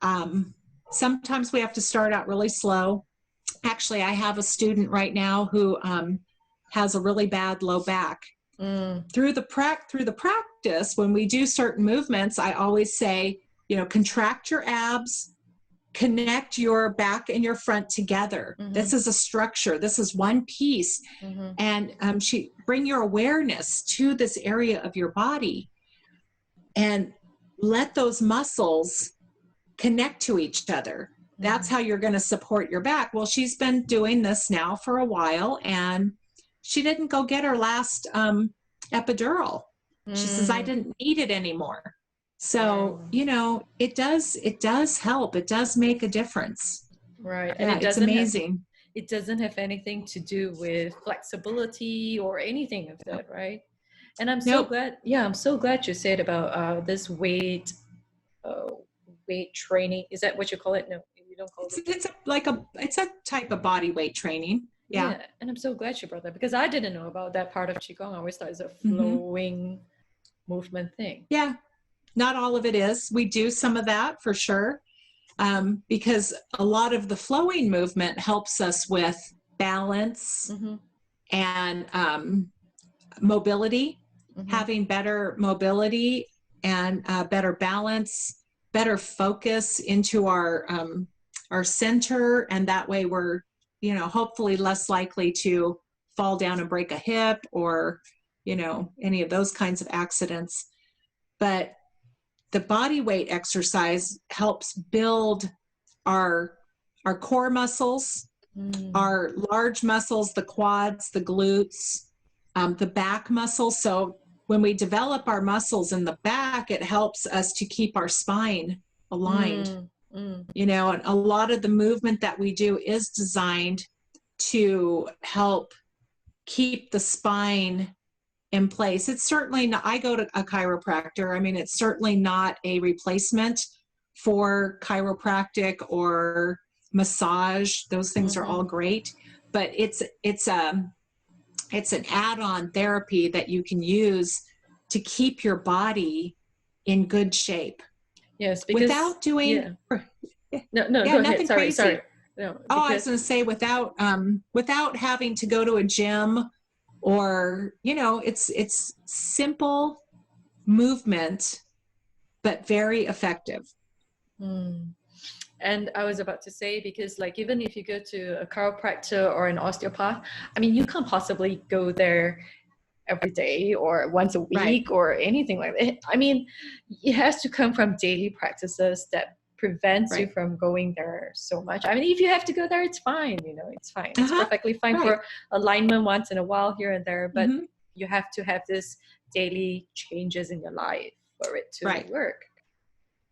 Speaker 2: um, sometimes we have to start out really slow. Actually, I have a student right now who has a really bad low back.
Speaker 1: mm,
Speaker 2: Through the practice, when we do certain movements, I always say, you know, contract your abs, connect your back and your front together. This
Speaker 1: mhm,
Speaker 2: is a structure. This is one piece,
Speaker 1: mhm,
Speaker 2: and she bring your awareness to this area of your body, and let those muscles connect to each other. That's
Speaker 1: mhm,
Speaker 2: how you're going to support your back. Well, she's been doing this now for a while, and she didn't go get her last epidural. She says, I
Speaker 1: mm.
Speaker 2: didn't need it anymore. So,
Speaker 1: Wow.
Speaker 2: you know, it does help. It does make a difference.
Speaker 1: Right. And
Speaker 2: Yeah, it's amazing.
Speaker 1: it doesn't have anything to do with flexibility or anything of
Speaker 2: Nope.
Speaker 1: that, right? And I'm so
Speaker 2: Nope.
Speaker 1: glad, yeah, I'm so glad you said about this uh, weight training. Is that what you call it? No, you don't call
Speaker 2: It's
Speaker 1: it.
Speaker 2: it's a, like a it's a type of body weight training. Yeah.
Speaker 1: Yeah, and I'm so glad you brought that because I didn't know about that part of Qigong. I always thought it's a
Speaker 2: Hmm.
Speaker 1: flowing movement thing.
Speaker 2: Yeah. Not all of it is. We do some of that for sure. Because a lot of the flowing movement helps us with balance
Speaker 1: Mm-hmm,
Speaker 2: and mobility,
Speaker 1: mm-hmm,
Speaker 2: having better mobility and better balance, better focus into our center, and that way we're, you know, hopefully less likely to fall down and break a hip or, you know, any of those kinds of accidents. But the body weight exercise helps build our our core muscles,
Speaker 1: mm,
Speaker 2: our large muscles, the quads, the glutes, the back muscles. So when we develop our muscles in the back, it helps us to keep our spine aligned.
Speaker 1: mm, mm.
Speaker 2: You know, and a lot of the movement that we do is designed to help keep the spine in place. It's certainly not, I go to a chiropractor. I mean, it's certainly not a replacement for chiropractic or massage. Those things are all
Speaker 1: Mm-hmm.
Speaker 2: great, but it's an add-on therapy that you can use to keep your body in good shape
Speaker 1: Yes, because
Speaker 2: without doing
Speaker 1: yeah. No, no,
Speaker 2: yeah,
Speaker 1: go ahead.
Speaker 2: nothing
Speaker 1: Sorry, sorry.
Speaker 2: crazy.
Speaker 1: No,
Speaker 2: Oh, I was
Speaker 1: because
Speaker 2: going to say without having to go to a gym, or, you know, it's simple movement but very effective.
Speaker 1: mm, And I was about to say, because like, even if you go to a chiropractor or an osteopath, I mean, you can't possibly go there every day or once a
Speaker 2: Right.
Speaker 1: week or anything like that. I mean, it has to come from daily practices that prevents you
Speaker 2: Right.
Speaker 1: from going there so much. I mean, if you have to go there, it's fine, you know, it's fine. It's
Speaker 2: Uh-huh.
Speaker 1: perfectly fine
Speaker 2: Right.
Speaker 1: for alignment once in a while here and there, but
Speaker 2: Mhm.
Speaker 1: you have to have this daily changes in your life for it to
Speaker 2: Right.
Speaker 1: work.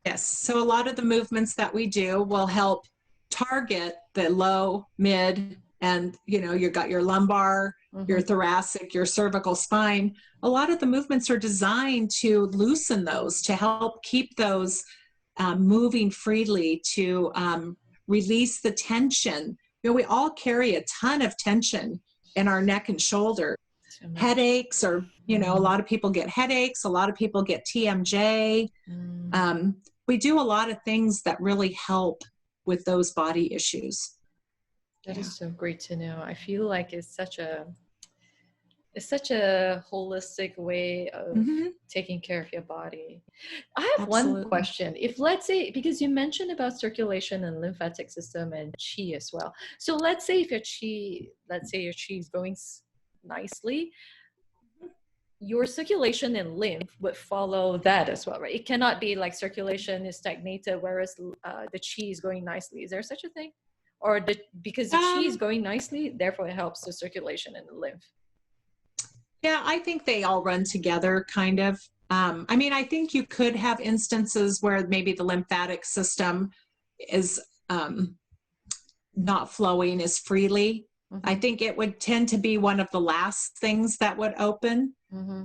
Speaker 2: Yes. So a lot of the movements that we do will help target the low, mid, and you've got your lumbar, your thoracic, your cervical spine. A lot of the movements are designed to loosen those, to help keep those moving freely, to release the tension. We all carry a ton of tension in our neck and shoulder.
Speaker 1: So much.
Speaker 2: Headaches, or a lot of people get headaches. A lot of people get TMJ. We do a lot of things that really help with those body issues.
Speaker 1: That is so great to know. I feel like it's such a holistic way of taking care of your body. I have one question. If, let's say, because you mentioned about circulation and lymphatic system and chi as well. So let's say if your chi is going nicely, your circulation and lymph would follow that as well, right? It cannot be like circulation is stagnated, whereas the chi is going nicely. Is there such a thing? Or because the chi is going nicely, therefore it helps the circulation and the lymph?
Speaker 2: Yeah, I think they all run together, kind of. I mean, I think you could have instances where maybe the lymphatic system is not flowing as freely. I think it would tend to be one of the last things that would open.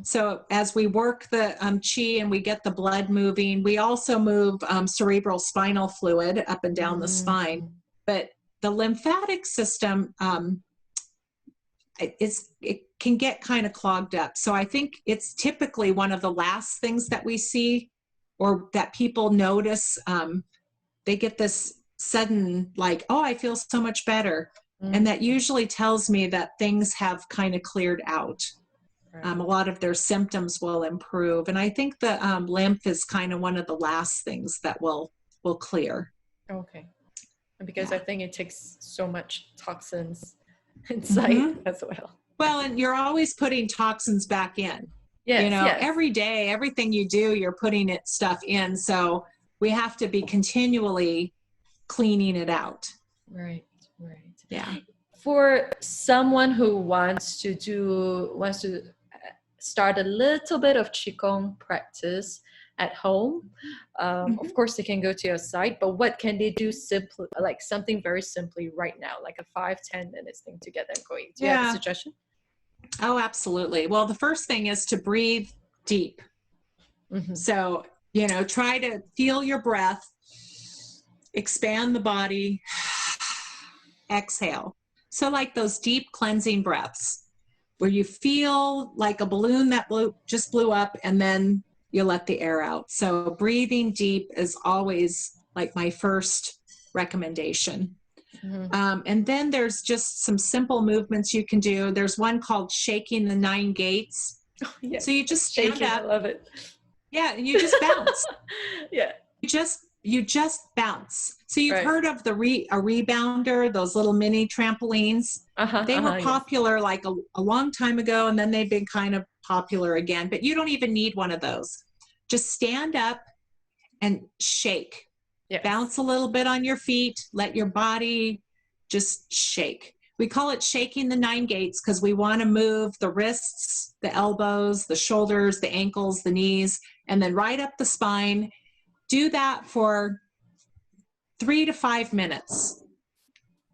Speaker 2: So as we work the chi and we get the blood moving, we also move cerebral spinal fluid up and down the spine. But the lymphatic system, it can get kind of clogged up. So I think it's typically one of the last things that we see, or that people notice. They get this sudden, like, oh, I feel so much better. And that usually tells me that things have kind of cleared out. A lot of their symptoms will improve. And I think the lymph is kind of one of the last things that will clear.
Speaker 1: Okay. Because I think it takes so much toxins inside as well.
Speaker 2: Well, and you're always putting toxins back in.
Speaker 1: Yes,
Speaker 2: every day, everything you do, you're putting stuff in. So we have to be continually cleaning it out.
Speaker 1: Right.
Speaker 2: Yeah.
Speaker 1: For someone who wants to start a little bit of Qigong practice at home, of course they can go to your site, but what can they do simply, like something very simply right now, like a 5-10 minutes thing to get them going? Do you have a suggestion?
Speaker 2: Oh, absolutely. Well, the first thing is to breathe deep. So, try to feel your breath, expand the body, exhale. So like those deep cleansing breaths where you feel like a balloon that just blew up, and then you let the air out. So breathing deep is always like my first recommendation. And then there's just some simple movements you can do. There's one called shaking the 9 gates.
Speaker 1: Oh, yes.
Speaker 2: So you just stand up.
Speaker 1: I love it.
Speaker 2: Yeah, and you just bounce.
Speaker 1: Yeah.
Speaker 2: You just bounce. So you've heard of a rebounder, those little mini trampolines. They were popular like a long time ago, and then they've been kind of popular again. But you don't even need one of those. Just stand up and shake. Yes. Bounce a little bit on your feet. Let your body just shake. We call it shaking the 9 gates because we want to move the wrists, the elbows, the shoulders, the ankles, the knees, and then right up the spine. Do that for 3 to 5 minutes.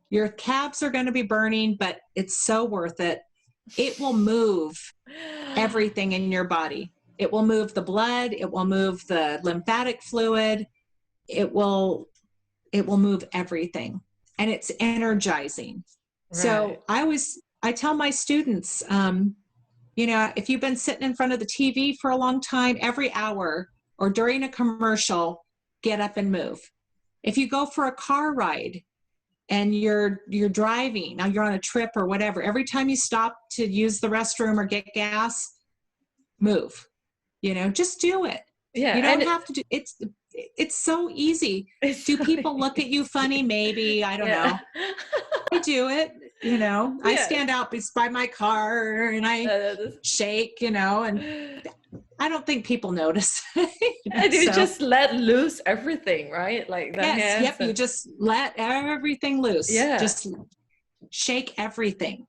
Speaker 2: Your calves are going to be burning, but it's so worth it. It will move everything in your body. It will move the blood. It will move the lymphatic fluid. It will move everything, and it's energizing. Right. So I tell my students, if you've been sitting in front of the TV for a long time, every hour or during a commercial, get up and move. If you go for a car ride and you're driving, now you're on a trip or whatever, every time you stop to use the restroom or get gas, move. Just do it. Yeah, you don't have to do it's it's so easy.
Speaker 1: It's
Speaker 2: Do
Speaker 1: so
Speaker 2: people look at you funny? Maybe, I don't know. I do it, you know. I
Speaker 1: Yes.
Speaker 2: stand out by my car and I shake, you know, and I don't think people notice.
Speaker 1: And you
Speaker 2: So,
Speaker 1: just let loose everything, right? Like the
Speaker 2: yes,
Speaker 1: hands.
Speaker 2: yep, you just let everything loose.
Speaker 1: Yeah.
Speaker 2: Just shake everything.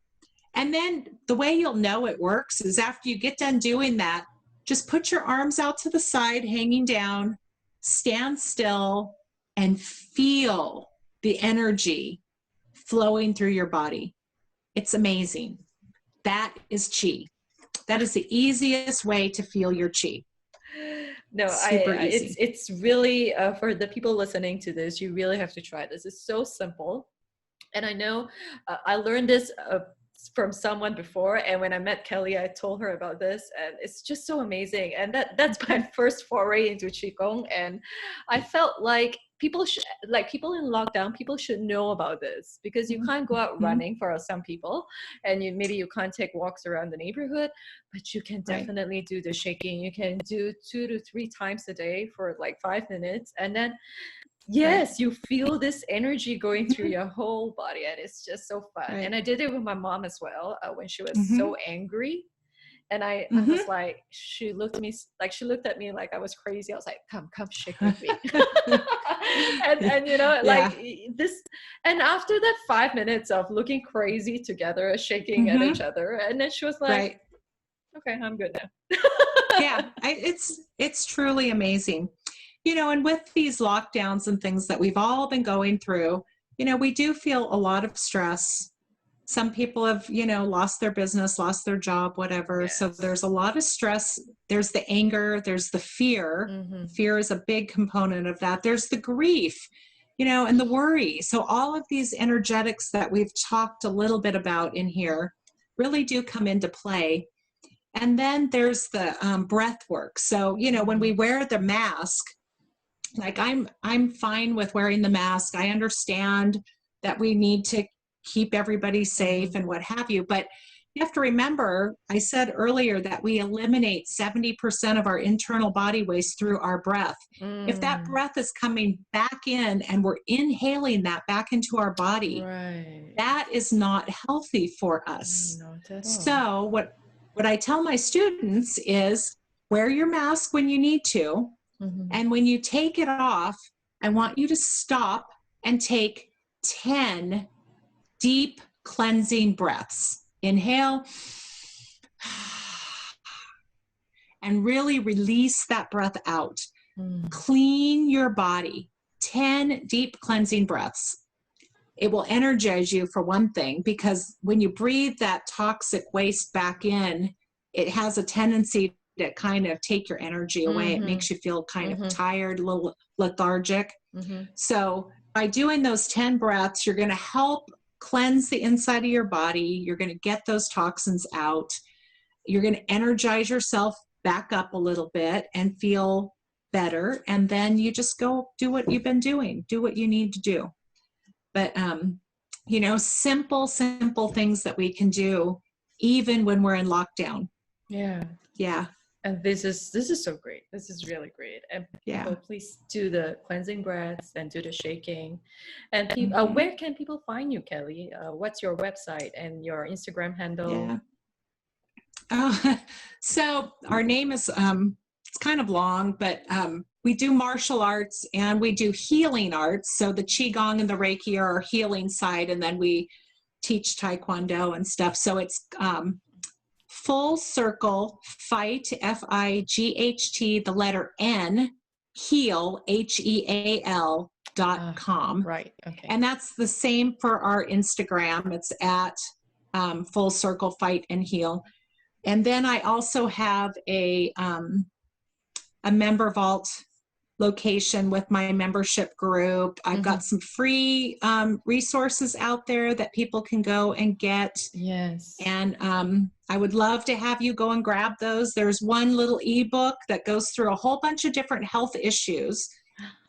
Speaker 2: And then the way you'll know it works is after you get done doing that, just put your arms out to the side, hanging down, stand still, and feel the energy flowing through your body. It's amazing. That is Qi. That is the easiest way to feel your Qi.
Speaker 1: No,
Speaker 2: Super easy.
Speaker 1: it's really for the people listening to this, you really have to try this. It's so simple. And I know I learned this from someone before, and when I met Kelly, I told her about this, and it's just so amazing. And that's my first foray into Qigong, and I felt like people in lockdown, people should know about this, because you can't go out running for some people, and maybe you can't take walks around the neighborhood, but you can definitely do the shaking. You can do 2 to 3 times a day for like 5 minutes, and then yes, you feel this energy going through your whole body, and it's just so fun. And I did it with my mom as well when she was so angry, and I was like, she looked at me like I was crazy. I was like, come shake with me. and you know, like this, and after that 5 minutes of looking crazy together, shaking at each other, and then she was like, okay, I'm good now.
Speaker 2: Yeah, it's truly amazing. You know, and with these lockdowns and things that we've all been going through, you know, we do feel a lot of stress. Some people have, you know, lost their business, lost their job, whatever. Yes. So there's a lot of stress. There's the anger, there's the fear. Fear is a big component of that. There's the grief, you know, and the worry. So all of these energetics that we've talked a little bit about in here really do come into play. And then there's the breath work. So, you know, when we wear the mask, like I'm fine with wearing the mask. I understand that we need to keep everybody safe and what have you. But you have to remember, I said earlier that we eliminate 70% of our internal body waste through our breath. If that breath is coming back in and we're inhaling that back into our body, that is not healthy for us.
Speaker 1: Not at all.
Speaker 2: So what I tell my students is wear your mask when you need to. And when you take it off, I want you to stop and take 10 deep cleansing breaths. Inhale and really release that breath out. Clean your body. 10 deep cleansing breaths. It will energize you for one thing, because when you breathe that toxic waste back in, it has a tendency to kind of take your energy away. It makes you feel kind of tired, a little lethargic. So by doing those 10 breaths, you're going to help cleanse the inside of your body. You're going to get those toxins out. You're going to energize yourself back up a little bit and feel better. And then you just go do what you've been doing. Do what you need to do. But, you know, simple things that we can do even when we're in lockdown.
Speaker 1: Yeah.
Speaker 2: Yeah.
Speaker 1: And this is so great. This is really great. And people, please do the cleansing breaths and do the shaking. And where can people find you, Kelly? What's your website and your Instagram handle?
Speaker 2: So our name is it's kind of long, but we do martial arts and we do healing arts. So the Qigong and the Reiki are our healing side, and then we teach Taekwondo and stuff. So it's Full Circle Fight, FIGHT, the letter N, heal, HEAL.com.
Speaker 1: Right. Okay.
Speaker 2: And that's the same for our Instagram. It's at Full Circle Fight and Heal. And then I also have a member vault location with my membership group. I've got some free resources out there that people can go and get.
Speaker 1: Yes.
Speaker 2: And I would love to have you go and grab those. There's one little ebook that goes through a whole bunch of different health issues.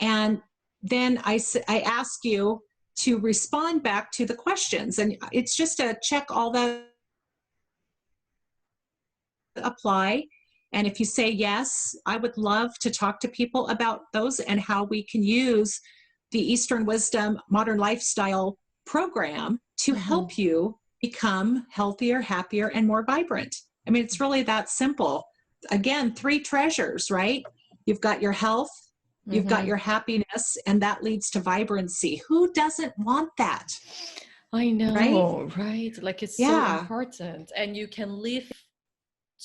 Speaker 2: And then I ask you to respond back to the questions. And it's just to check all that apply. And if you say yes, I would love to talk to people about those and how we can use the Eastern Wisdom Modern Lifestyle program to help you become healthier, happier, and more vibrant. I mean, it's really that simple. Again, 3 treasures, right? You've got your health, you've got your happiness, and that leads to vibrancy. Who doesn't want that?
Speaker 1: I know, right? Like it's so
Speaker 2: Yeah.
Speaker 1: important. And you can live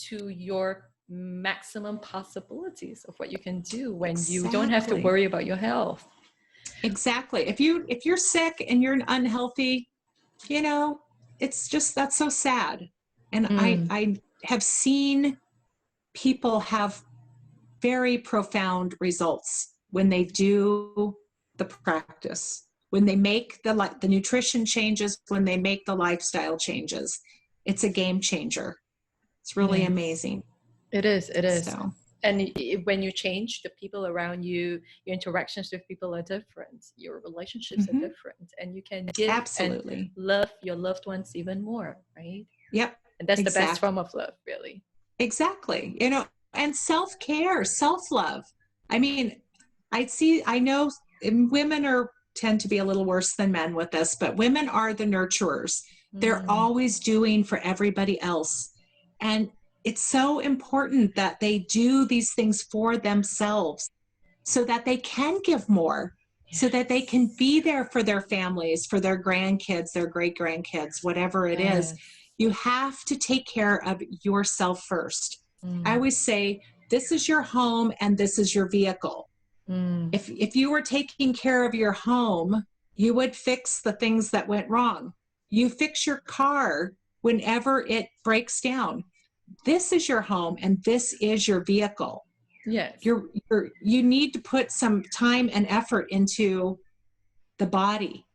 Speaker 1: to your maximum possibilities of what you can do when you don't have to worry about your health.
Speaker 2: Exactly. If you're sick and you're unhealthy, you know, it's just, that's so sad. And I have seen people have very profound results when they do the practice, when they make the nutrition changes, when they make the lifestyle changes. It's a game changer. It's really amazing.
Speaker 1: It is.
Speaker 2: So.
Speaker 1: And when you change, the people around you, your interactions with people are different. Your relationships are different. And you can give and love your loved ones even more, right?
Speaker 2: Yep.
Speaker 1: And that's the best form of love, really.
Speaker 2: Exactly. You know, and self-care, self-love. I mean, I know women tend to be a little worse than men with this, but women are the nurturers. They're always doing for everybody else. And it's so important that they do these things for themselves so that they can give more, so that they can be there for their families, for their grandkids, their great-grandkids, whatever it is. You have to take care of yourself first. I always say, this is your home and this is your vehicle. If you were taking care of your home, you would fix the things that went wrong. You fix your car whenever it breaks down. This is your home and this is your vehicle.
Speaker 1: Yes.
Speaker 2: You need to put some time and effort into the body.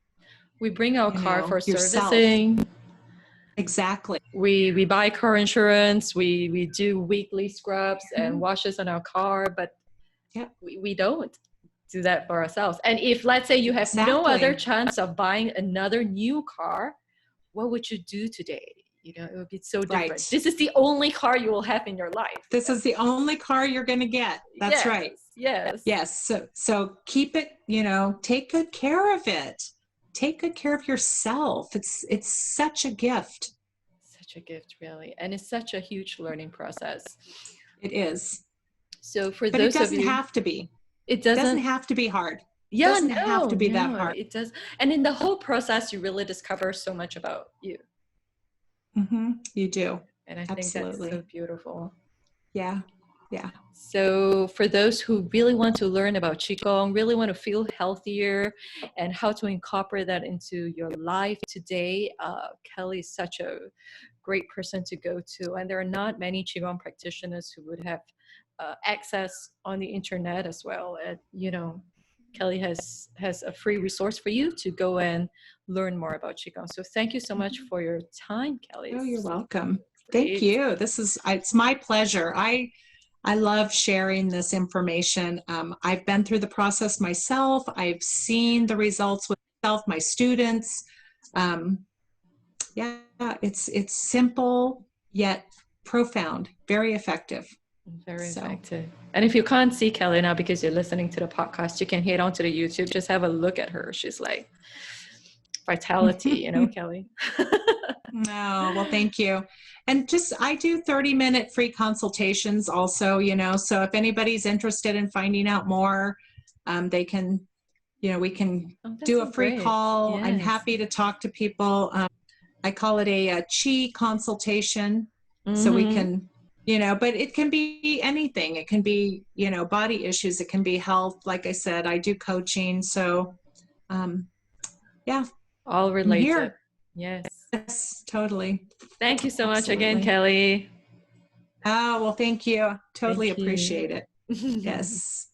Speaker 1: We bring our car for servicing.
Speaker 2: Exactly.
Speaker 1: We buy car insurance. We do weekly scrubs and washes on our car, but we don't do that for ourselves. And if, let's say, you have no other chance of buying another new car, what would you do today? You know, it would be so different. Right. This is the only car you will have in your life.
Speaker 2: This is the only car you're going to get. That's right.
Speaker 1: Yes.
Speaker 2: Yes. So keep it, take good care of it. Take good care of yourself. It's such a gift.
Speaker 1: Such a gift, really. And it's such a huge learning process.
Speaker 2: It is.
Speaker 1: So for
Speaker 2: but
Speaker 1: those
Speaker 2: it doesn't
Speaker 1: of you,
Speaker 2: have to be.
Speaker 1: It
Speaker 2: doesn't have to be hard.
Speaker 1: Yeah,
Speaker 2: it doesn't have to be that hard.
Speaker 1: It does. And in the whole process, you really discover so much about you.
Speaker 2: You do.
Speaker 1: And I think that's so beautiful.
Speaker 2: Yeah.
Speaker 1: So for those who really want to learn about Qigong, really want to feel healthier and how to incorporate that into your life today, Kelly is such a great person to go to. And there are not many Qigong practitioners who would have access on the internet as well. And, Kelly has a free resource for you to go and learn more about Qigong. So thank you so much for your time, Kelly.
Speaker 2: Oh, you're welcome. Thank you. It's my pleasure. I love sharing this information. I've been through the process myself. I've seen the results with myself, my students. It's simple yet profound, very effective.
Speaker 1: Very effective. And if you can't see Kelly now because you're listening to the podcast, you can head on to the YouTube. Just have a look at her. She's like vitality, Kelly.
Speaker 2: Oh, well, thank you. And I do 30-minute free consultations also, so if anybody's interested in finding out more, they can, we can do a free call. Yes. I'm happy to talk to people. I call it a Qi consultation. So we can, but it can be anything. It can be, body issues. It can be health. Like I said, I do coaching. So,
Speaker 1: all related.
Speaker 2: Yes, totally.
Speaker 1: Thank you so much again, Kelly.
Speaker 2: Oh, well, thank you. Totally appreciate it. Yes.